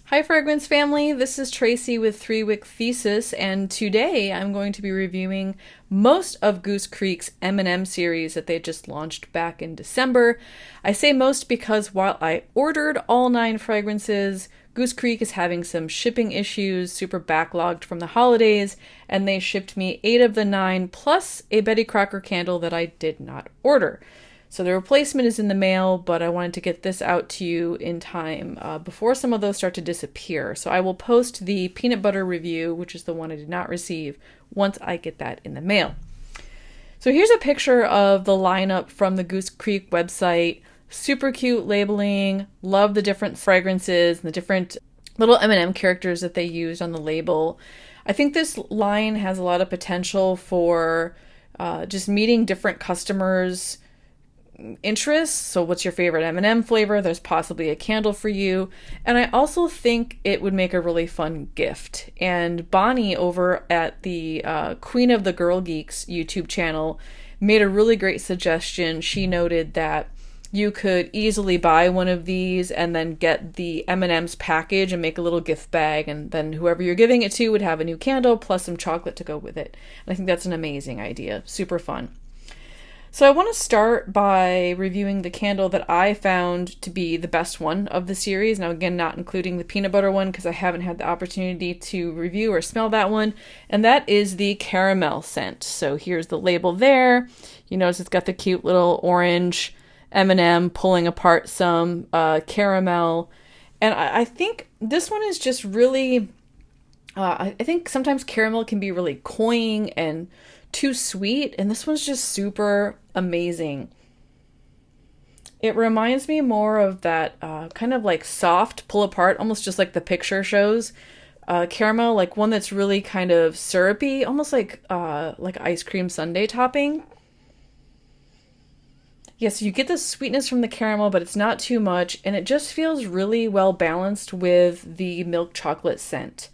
Hi Fragrance family, this is Tracy with 3 Wick Thesis, and today I'm going to be reviewing most of Goose Creek's M&M series that they just launched back in December. I say most because while I ordered all 9 fragrances, Goose Creek is having some shipping issues, super backlogged from the holidays, and they shipped me 8 of the 9 plus a Betty Crocker candle that I did not order. So the replacement is in the mail, but I wanted to get this out to you in time before some of those start to disappear. So I will post the peanut butter review, which is the one I did not receive, once I get that in the mail. So here's a picture of the lineup from the Goose Creek website. Super cute labeling. Love the different fragrances and the different little M&M characters that they used on the label. I think this line has a lot of potential for just meeting different customers' interests. So what's your favorite M&M flavor? There's possibly a candle for you. And I also think it would make a really fun gift. And Bonnie over at the Queen of the Girl Geeks YouTube channel made a really great suggestion. She noted that you could easily buy one of these and then get the M&M's package and make a little gift bag, and then whoever you're giving it to would have a new candle plus some chocolate to go with it. And I think that's an amazing idea. Super fun. So I want to start by reviewing the candle that I found to be the best one of the series. Now again, not including the peanut butter one because I haven't had the opportunity to review or smell that one. And that is the caramel scent. So here's the label there. You notice it's got the cute little orange M&M pulling apart some caramel. And I think this one is just really, I think sometimes caramel can be really cloying and too sweet, and this one's just super amazing. It reminds me more of that kind of like soft pull apart, almost just like the picture shows, caramel, like one that's really kind of syrupy, almost like ice cream sundae topping. Yes, you get the sweetness from the caramel, but it's not too much, and it just feels really well balanced with the milk chocolate scent.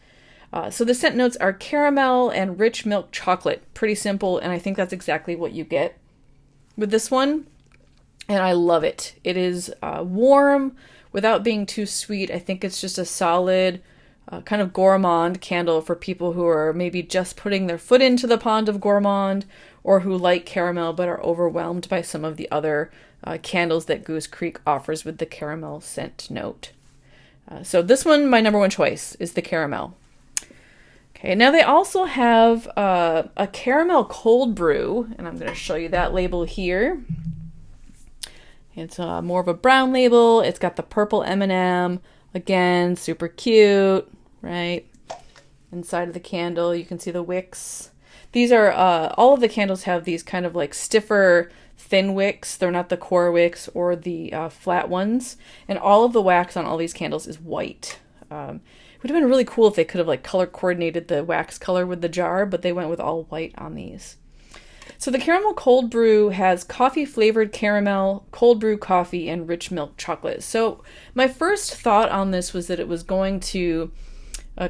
So the scent notes are caramel and rich milk chocolate. Pretty simple, and I think that's exactly what you get with this one. And I love it. It is warm without being too sweet. I think it's just a solid kind of gourmand candle for people who are maybe just putting their foot into the pond of gourmand, or who like caramel but are overwhelmed by some of the other candles that Goose Creek offers with the caramel scent note. So this one, my number one choice, is the caramel. Okay, now they also have a caramel cold brew, and I'm going to show you that label here. It's more of a brown label. It's got the purple M&M. Again, super cute, right? Inside of the candle, you can see the wicks. These are, all of the candles have these kind of like stiffer, thin wicks. They're not the core wicks or the flat ones. And all of the wax on all these candles is white. It would have been really cool if they could have like color coordinated the wax color with the jar, but they went with all white on these. So the caramel cold brew has coffee flavored caramel, cold brew coffee, and rich milk chocolate. So my first thought on this was that it was going to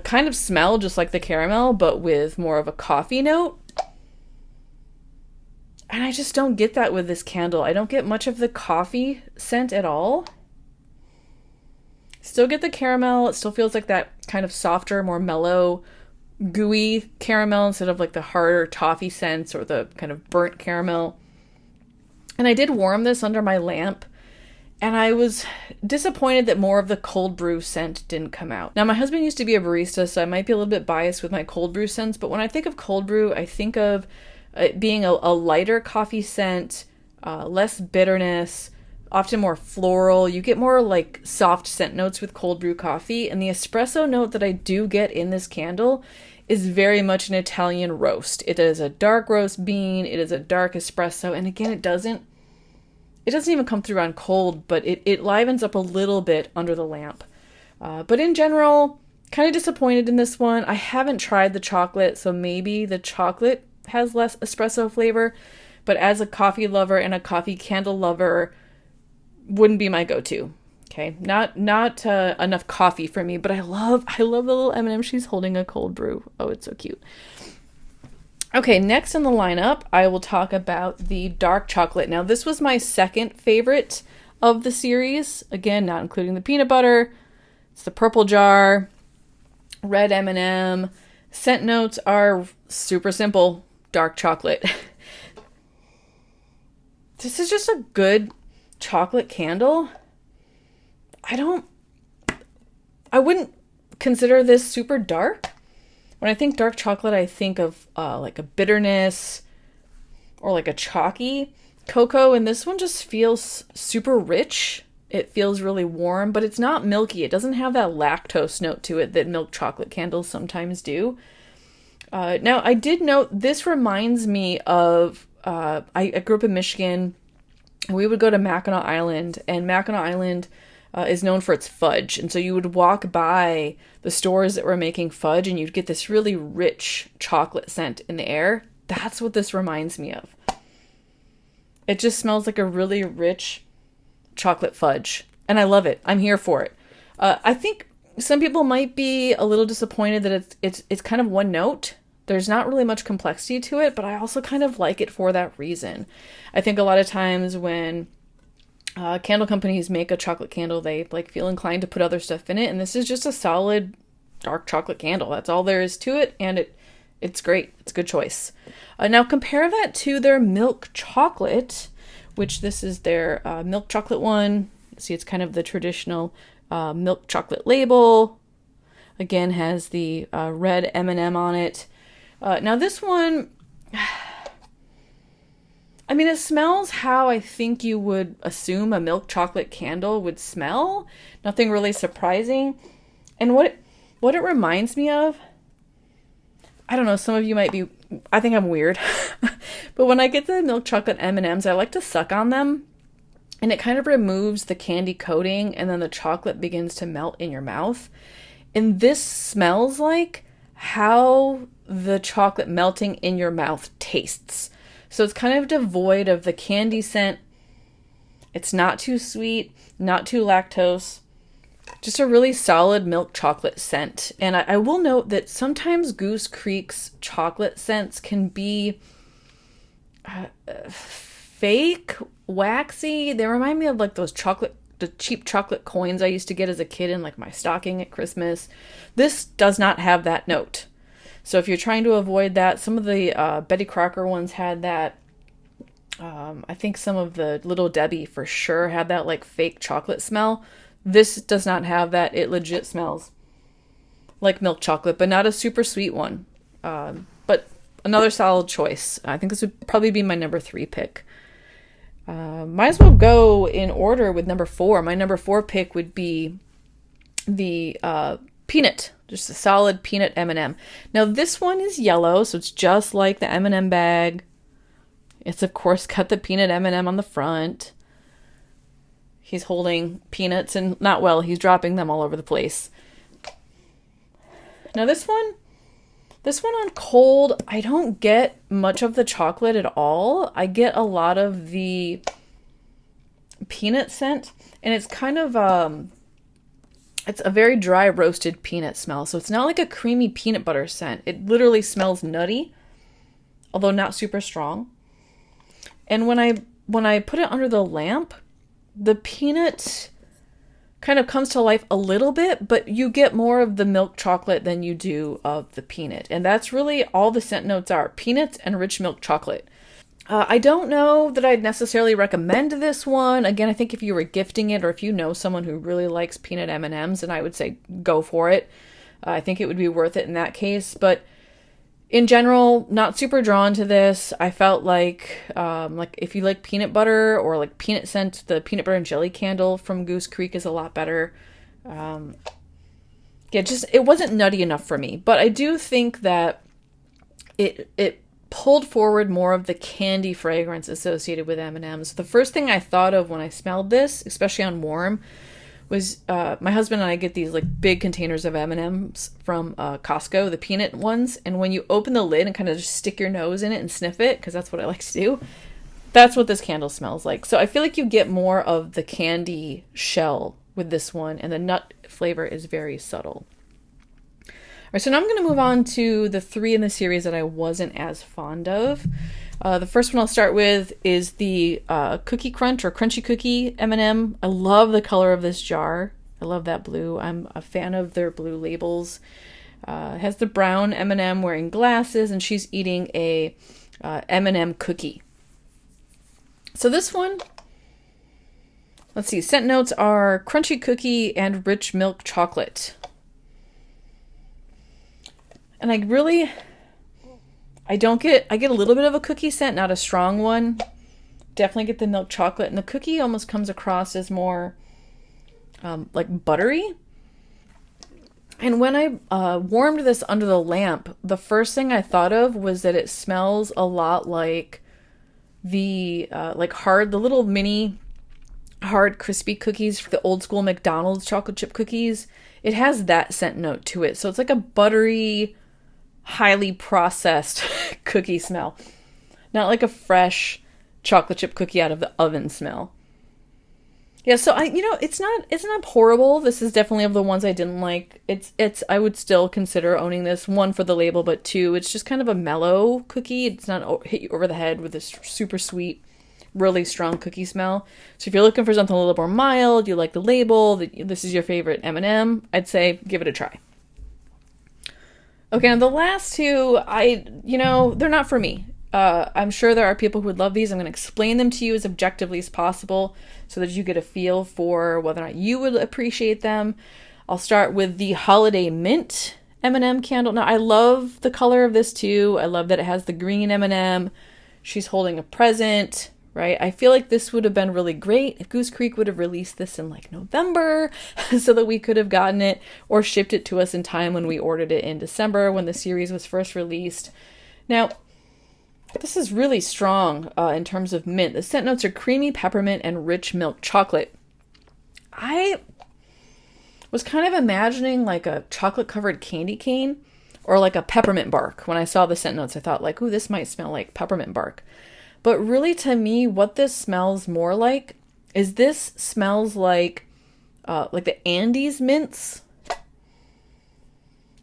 kind of smell just like the caramel, but with more of a coffee note. And I just don't get that with this candle. I don't get much of the coffee scent at all. Still get the caramel. It still feels like that kind of softer, more mellow, gooey caramel instead of like the harder toffee scents or the kind of burnt caramel. And I did warm this under my lamp, and I was disappointed that more of the cold brew scent didn't come out. Now, my husband used to be a barista, so I might be a little bit biased with my cold brew scents, but when I think of cold brew, I think of it being a lighter coffee scent, less bitterness, often more floral. You get more like soft scent notes with cold brew coffee, and the espresso note that I do get in this candle is very much an Italian roast. It is a dark roast bean, it is a dark espresso, and again, it doesn't even come through on cold, but it livens up a little bit under the lamp. But in general, kind of disappointed in this one. I haven't tried the chocolate, so maybe the chocolate has less espresso flavor, but as a coffee lover and a coffee candle lover, wouldn't be my go-to. Okay, not enough coffee for me, but I love the little M&M she's holding a cold brew. Oh, it's so cute. Okay, next in the lineup, I will talk about the dark chocolate. Now, this was my second favorite of the series. Again, not including the peanut butter. It's the purple jar, red M&M. Scent notes are super simple, dark chocolate. This is just a good chocolate candle. I wouldn't consider this super dark. When I think dark chocolate, I think of like a bitterness or like a chalky cocoa, and this one just feels super rich. It feels really warm, but it's not milky. It doesn't have that lactose note to it that milk chocolate candles sometimes do. Now, I did note this reminds me of, I grew up in Michigan, and we would go to Mackinac Island, and Mackinac Island is known for its fudge. And so you would walk by the stores that were making fudge, and you'd get this really rich chocolate scent in the air. That's what this reminds me of. It just smells like a really rich chocolate fudge, and I love it. I'm here for it. I think some people might be a little disappointed that it's kind of one note. There's not really much complexity to it, but I also kind of like it for that reason. I think a lot of times when candle companies make a chocolate candle, they like feel inclined to put other stuff in it, and this is just a solid dark chocolate candle. That's all there is to it, and it's great. It's a good choice. Now compare that to their milk chocolate, which this is their milk chocolate one. See, it's kind of the traditional milk chocolate label. Again, has the red M&M on it. Now this one, I mean, it smells how I think you would assume a milk chocolate candle would smell. Nothing really surprising. And what it reminds me of, I don't know, some of you might be, I think I'm weird, but when I get the milk chocolate M&Ms, I like to suck on them, and it kind of removes the candy coating, and then the chocolate begins to melt in your mouth. And this smells like how the chocolate melting in your mouth tastes. So it's kind of devoid of the candy scent. It's not too sweet, not too lactose. Just a really solid milk chocolate scent. And I will note that sometimes Goose Creek's chocolate scents can be fake, waxy. They remind me of like those the cheap chocolate coins I used to get as a kid in like my stocking at Christmas. This does not have that note. So if you're trying to avoid that, some of the Betty Crocker ones had that. I think some of the Little Debbie for sure had that like fake chocolate smell. This does not have that. It legit smells like milk chocolate, but not a super sweet one. But another solid choice. I think this would probably be my number 3 pick. Might as well go in order with number 4. My number 4 pick would be the peanut, just a solid peanut M&M. Now this one is yellow, so it's just like the M&M bag. It's of course got the peanut M&M on the front. He's holding peanuts, and he's dropping them all over the place. Now this one on cold, I don't get much of the chocolate at all. I get a lot of the peanut scent, and it's kind of it's a very dry roasted peanut smell. So it's not like a creamy peanut butter scent. It literally smells nutty, although not super strong. And when I put it under the lamp, the peanut kind of comes to life a little bit, but you get more of the milk chocolate than you do of the peanut. And that's really all the scent notes are: peanuts and rich milk chocolate. I don't know that I'd necessarily recommend this one. Again, I think if you were gifting it, or if you know someone who really likes peanut M&Ms, then I would say go for it. I think it would be worth it in that case. But in general, not super drawn to this. I felt like if you like peanut butter or like peanut scent, the peanut butter and jelly candle from Goose Creek is a lot better. It wasn't nutty enough for me. But I do think that it pulled forward more of the candy fragrance associated with M&Ms. The first thing I thought of when I smelled this, especially on warm, was my husband and I get these like big containers of M&Ms from Costco, the peanut ones, and when you open the lid and kind of just stick your nose in it and sniff it, because that's what I like to do, that's what this candle smells like. So I feel like you get more of the candy shell with this one, and the nut flavor is very subtle. All right, so now I'm going to move on to the 3 in the series that I wasn't as fond of. The first one I'll start with is the Cookie Crunch or Crunchy Cookie M&M. I love the color of this jar. I love that blue. I'm a fan of their blue labels. It has the brown M&M wearing glasses, and she's eating a M&M cookie. So this one, let's see, scent notes are crunchy cookie and rich milk chocolate. And I get a little bit of a cookie scent, not a strong one. Definitely get the milk chocolate, and the cookie almost comes across as more like buttery. And when I warmed this under the lamp, the first thing I thought of was that it smells a lot like the the little mini hard crispy cookies for the old school McDonald's chocolate chip cookies. It has that scent note to it. So it's like a buttery, highly processed cookie smell. Not like a fresh chocolate chip cookie out of the oven smell. Yeah, so it's not horrible. This is definitely of the ones I didn't like. I would still consider owning this, one, for the label, but two, it's just kind of a mellow cookie. It's not hit you over the head with this super sweet, really strong cookie smell. So if you're looking for something a little more mild, you like the label, this is your favorite M&M, I'd say give it a try. Okay, now the last two, they're not for me. I'm sure there are people who would love these. I'm going to explain them to you as objectively as possible so that you get a feel for whether or not you would appreciate them. I'll start with the Holiday Mint M&M candle. Now, I love the color of this too. I love that it has the green M&M. She's holding a present, right? I feel like this would have been really great if Goose Creek would have released this in like November so that we could have gotten it or shipped it to us in time when we ordered it in December when the series was first released. Now, this is really strong in terms of mint. The scent notes are creamy peppermint and rich milk chocolate. I was kind of imagining like a chocolate-covered candy cane or like a peppermint bark. When I saw the scent notes, I thought like, ooh, this might smell like peppermint bark. But really, to me, what this smells more like is this smells like the Andes mints.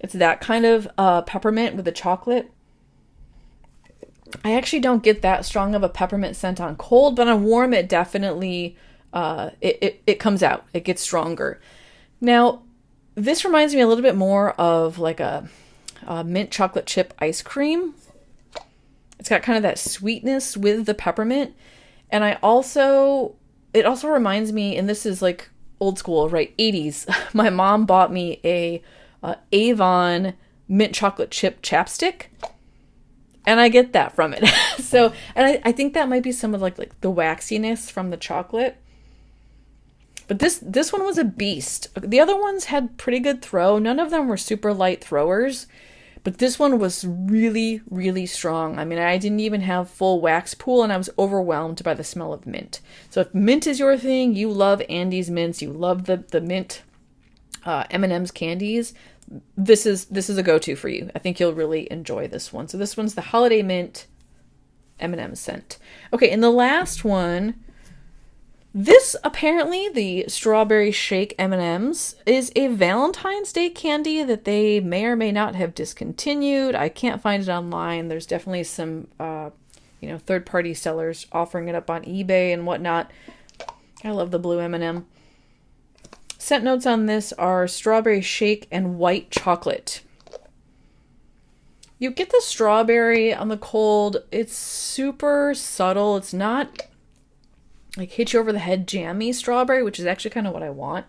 It's that kind of peppermint with the chocolate. I actually don't get that strong of a peppermint scent on cold, but on warm it definitely it comes out. It gets stronger. Now, this reminds me a little bit more of like a mint chocolate chip ice cream. It's got kind of that sweetness with the peppermint, and it also reminds me, and this is like old school, right? 80s. My mom bought me a Avon mint chocolate chip chapstick. And I get that from it. So, and I think that might be some of like the waxiness from the chocolate. But this one was a beast. The other ones had pretty good throw. None of them were super light throwers. But this one was really, really strong. I mean, I didn't even have full wax pool, and I was overwhelmed by the smell of mint. So if mint is your thing, you love Andes mints, you love the mint M&M's candies, this is a go-to for you. I think you'll really enjoy this one. So this one's the Holiday Mint M&M scent. Okay, and the last one, this apparently, the Strawberry Shake M&Ms, is a Valentine's Day candy that they may or may not have discontinued. I can't find it online. There's definitely some third-party sellers offering it up on eBay and whatnot. I love the blue M&M. Scent notes on this are strawberry shake and white chocolate. You get the strawberry on the cold. It's super subtle. It's not like hit you over the head jammy strawberry, which is actually kind of what I want.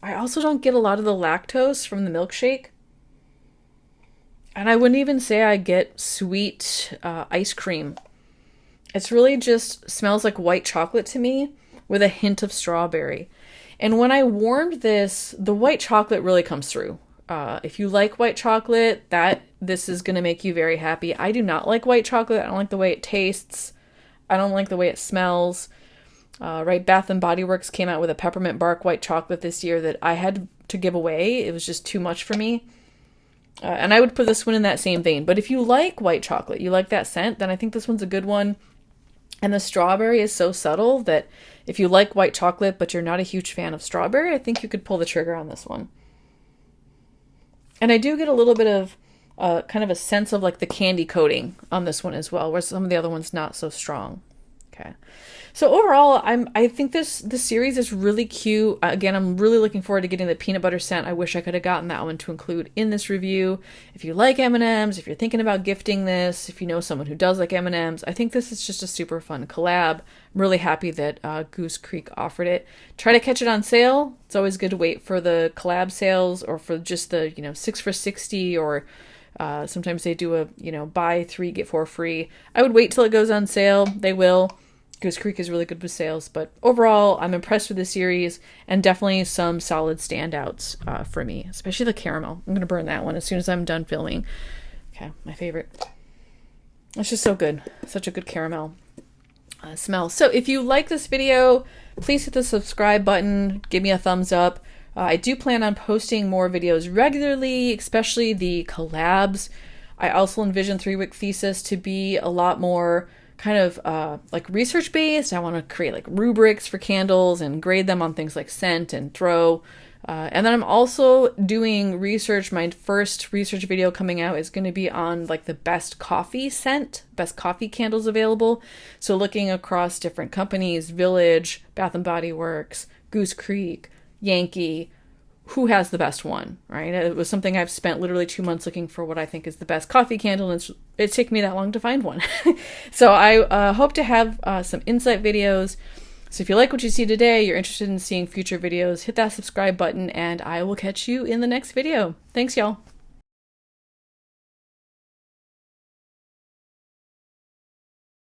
I also don't get a lot of the lactose from the milkshake. And I wouldn't even say I get sweet ice cream. It's really just smells like white chocolate to me with a hint of strawberry. And when I warmed this, the white chocolate really comes through. If you like white chocolate, this is going to make you very happy. I do not like white chocolate. I don't like the way it tastes. I don't like the way it smells. Right, Bath & Body Works came out with a peppermint bark white chocolate this year that I had to give away. It was just too much for me. And I would put this one in that same vein. But if you like white chocolate, you like that scent, then I think this one's a good one. And the strawberry is so subtle that if you like white chocolate, but you're not a huge fan of strawberry, I think you could pull the trigger on this one. And I do get a little bit of kind of a sense of like the candy coating on this one as well, where some of the other ones not so strong. Okay. So overall, I think this series is really cute. Again, I'm really looking forward to getting the peanut butter scent. I wish I could have gotten that one to include in this review. If you like M&Ms, if you're thinking about gifting this, if you know someone who does like M&Ms, I think this is just a super fun collab. I'm really happy that Goose Creek offered it. Try to catch it on sale. It's always good to wait for the collab sales or for just the 6 for $60 or sometimes they do a buy 3 get 4 free. I would wait till it goes on sale. They will. Goose Creek is really good with sales, but overall, I'm impressed with the series and definitely some solid standouts for me, especially the caramel. I'm going to burn that one as soon as I'm done filming. Okay, my favorite. It's just so good. Such a good caramel smell. So if you like this video, please hit the subscribe button. Give me a thumbs up. I do plan on posting more videos regularly, especially the collabs. I also envision 3-Wick Thesis to be a lot more kind of like research based. I want to create like rubrics for candles and grade them on things like scent and throw. And then I'm also doing research. My first research video coming out is going to be on like the best coffee scent, best coffee candles available. So looking across different companies, Village, Bath and Body Works, Goose Creek, Yankee, who has the best one, right? It was something I've spent literally 2 months looking for what I think is the best coffee candle, and it's taken me that long to find one. So I hope to have some insight videos. So if you like what you see today, you're interested in seeing future videos, hit that subscribe button, and I will catch you in the next video. Thanks, y'all.